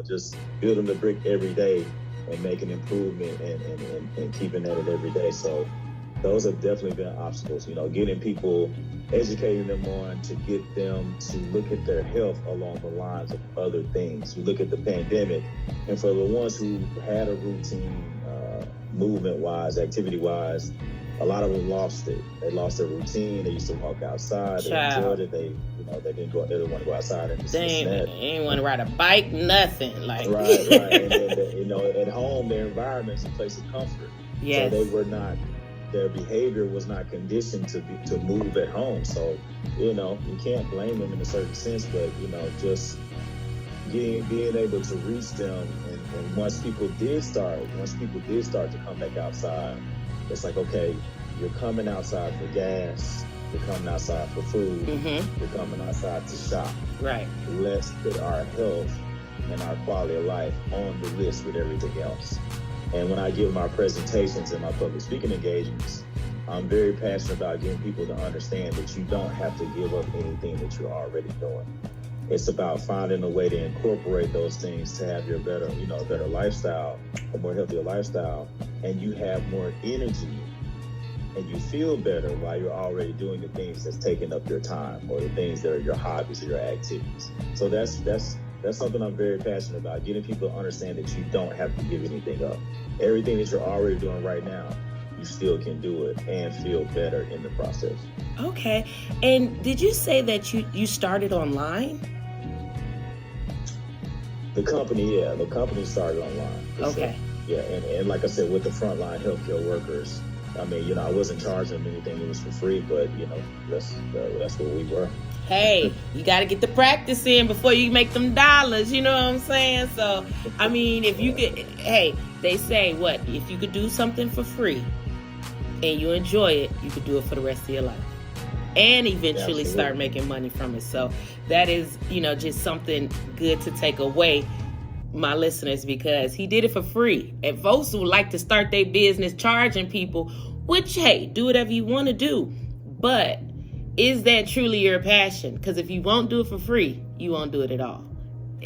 just building the brick every day and making improvement and keeping at it every day. So those have definitely been obstacles, getting people, educating them on to get them to look at their health along the lines of other things. You look at the pandemic, and for the ones who had a routine, movement-wise, activity-wise, a lot of them lost it. They lost their routine. They used to walk outside. They enjoyed it. They didn't want to go outside and they ain't want to ride a bike, nothing. Like right. And then, at home, their environment's a place of comfort. Yes. So they were not. Their behavior was not conditioned to move at home. So, you can't blame them in a certain sense, but, just being able to reach them. And once people did start to come back outside, it's like, okay, you're coming outside for gas, you're coming outside for food, you're coming outside to shop. Right. Let's put our health and our quality of life on the list with everything else. And when I give my presentations and my public speaking engagements, I'm very passionate about getting people to understand that you don't have to give up anything that you're already doing. It's about finding a way to incorporate those things to have your better lifestyle, a more healthier lifestyle, and you have more energy and you feel better while you're already doing the things that's taking up your time or the things that are your hobbies or your activities. So that's something I'm very passionate about, getting people to understand that you don't have to give anything up. Everything that you're already doing right now, you still can do it and feel better in the process. Okay. And did you say that you started online? The company started online. Okay. Sure. Yeah, and like I said, with the frontline healthcare workers, I mean, I wasn't charging them anything. It was for free, but, that's what we were. Hey, you got to get the practice in before you make them dollars, you know what I'm saying? So, I mean, if you could, hey, they say if you could do something for free and you enjoy it, you could do it for the rest of your life and eventually start making money from it. So that is, just something good to take away, my listeners, because he did it for free. And folks who like to start their business charging people, which, hey, do whatever you want to do. But is that truly your passion? Because if you won't do it for free, you won't do it at all.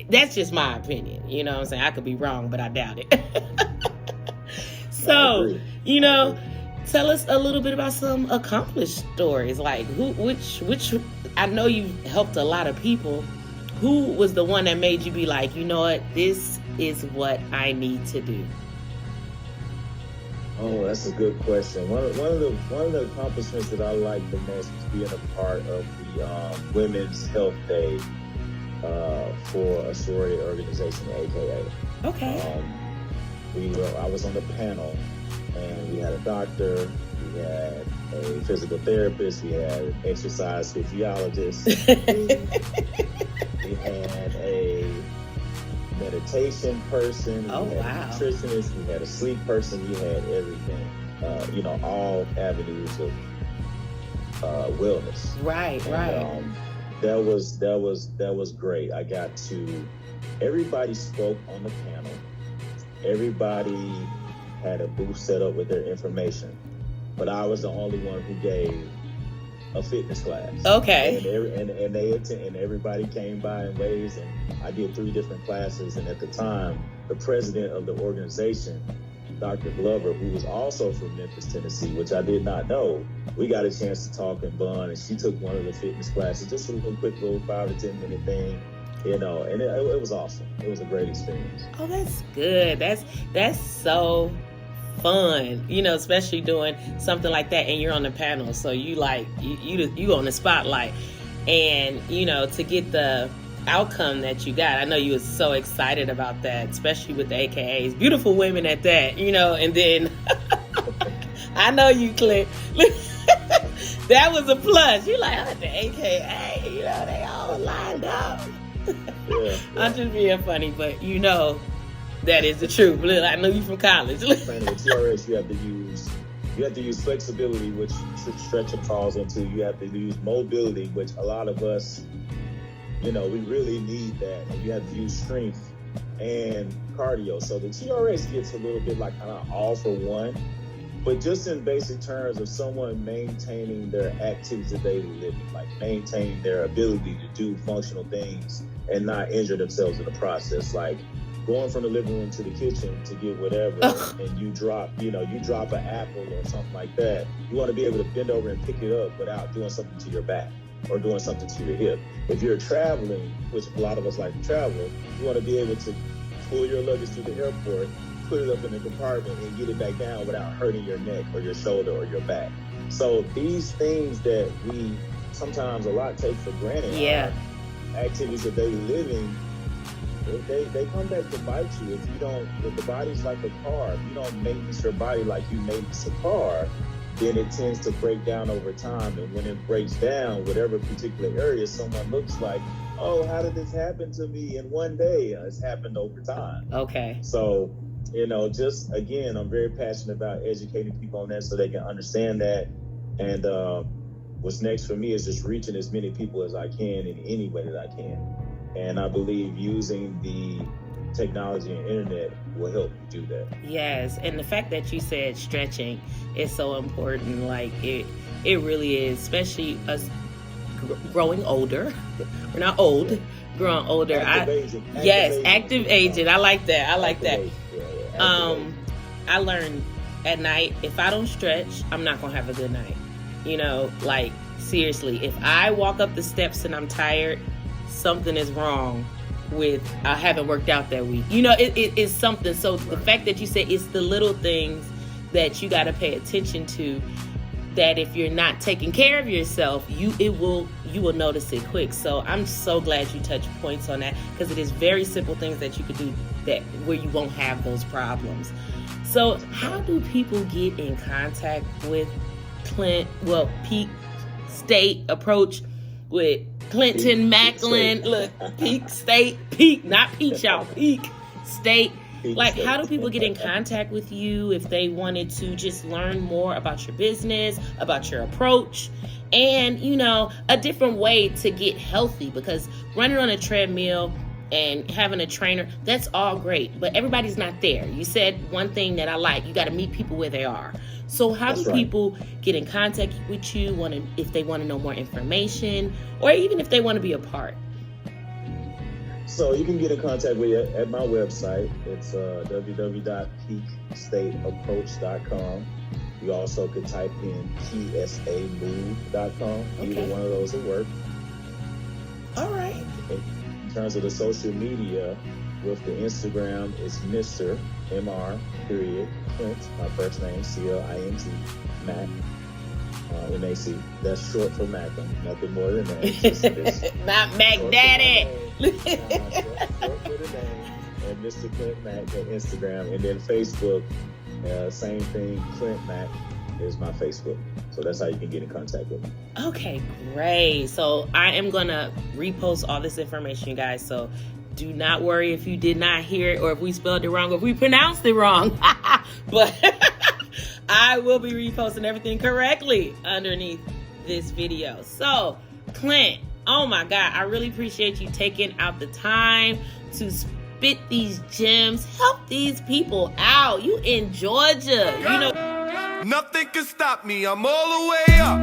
That's just my opinion. You know what I'm saying? I could be wrong, but I doubt it. So, tell us a little bit about some accomplished stories. Like which I know you helped a lot of people. Who was the one that made you be like, you know what, this is what I need to do? Oh, that's a good question. One of the accomplishments that I like the most is being a part of the Women's Health Day for a sorority organization, AKA. Okay. I was on the panel, and we had a doctor, we had a physical therapist, we had an exercise physiologist, we had a meditation person, we had a nutritionist, we had a sleep person, we had everything. All avenues of wellness. Right. That was great. I got to. Everybody spoke on the panel. Everybody had a booth set up with their information, but I was the only one who gave a fitness class. Okay. And everybody came by in waves, and I did 3 different classes. And at the time, the president of the organization, Dr. Glover, who was also from Memphis, Tennessee, which I did not know, we got a chance to talk and bond, and she took one of the fitness classes, just a quick little 5 to 10 minute thing, and it was awesome. It was a great experience. Oh, that's good. That's so fun, especially doing something like that, and you're on the panel, so you on the spotlight, and to get the outcome that you got. I know you were so excited about that, especially with the AKAs, beautiful women at that, and then I know you, Clint. That was a plus. You like, oh, the AKA, they all lined up. Yeah. I'm just being funny, but that is the truth. I know you from college. With TRX, you have to use flexibility, which stretching falls into. You have to use mobility, which a lot of us, we really need that. And you have to use strength and cardio. So the TRX gets a little bit like kind of all for one, but just in basic terms of someone maintaining their activities of daily living, like maintaining their ability to do functional things and not injure themselves in the process. Like going from the living room to the kitchen to get whatever, Ugh. and you drop an apple or something like that, you want to be able to bend over and pick it up without doing something to your back or doing something to your hip. If you're traveling, which a lot of us like to travel, you want to be able to pull your luggage to the airport, put it up in the compartment, and get it back down without hurting your neck or your shoulder or your back. So these things that we sometimes a lot take for granted, Yeah. activities of daily living, they come back to bite you if you don't. If the body's like a car, if you don't maintenance your body like you maintenance a car, then it tends to break down over time. And when it breaks down, whatever particular area, someone looks like, oh, how did this happen to me in one day? It's happened over time. Okay. So, just again, I'm very passionate about educating people on that so they can understand that. And what's next for me is just reaching as many people as I can in any way that I can. And I believe using the technology and internet will help you do that. Yes, and the fact that you said stretching is so important. Like it really is, especially us growing older. We're not old, growing older. Active aging. I like that. Yeah. I learned at night, if I don't stretch, I'm not gonna have a good night. Like seriously, if I walk up the steps and I'm tired, something is wrong with I haven't worked out that week. It is something. So the fact that you said it's the little things that you got to pay attention to, that if you're not taking care of yourself, you will notice it quick. So I'm so glad you touched points on that, because it is very simple things that you could do that where you won't have those problems. So how do people get in contact with Peak State Approach with Clinton Maclin? Look, Peak State, not Peach, y'all. Peak State. Like, how do people get in contact with you if they wanted to just learn more about your business, about your approach, and, a different way to get healthy? Because running on a treadmill and having a trainer, that's all great, but everybody's not there. You said one thing that I like, you got to meet people where they are. So how do people get in contact with you if they want to know more information, or even if they want to be a part? So you can get in contact with me at my website. It's www.peakstateapproach.com. You also could type in psamove.com. Either one of those will work. All right. In terms of the social media, with the Instagram, it's Mr. Mr. Clint, my first name, Clint, Mac, MAC. That's short for Maclin. Nothing more than that. It's not Mac Daddy. Short for the name. And Mr. Clint Mac at Instagram. And then Facebook, same thing, Clint Mac is my Facebook. So that's how you can get in contact with me. Okay, great. So I am going to repost all this information, you guys. So do not worry if you did not hear it, or if we spelled it wrong, or if we pronounced it wrong. But I will be reposting everything correctly underneath this video. So, Clint, oh my God, I really appreciate you taking out the time to spit these gems, help these people out. You in Georgia, Nothing can stop me. I'm all the way up.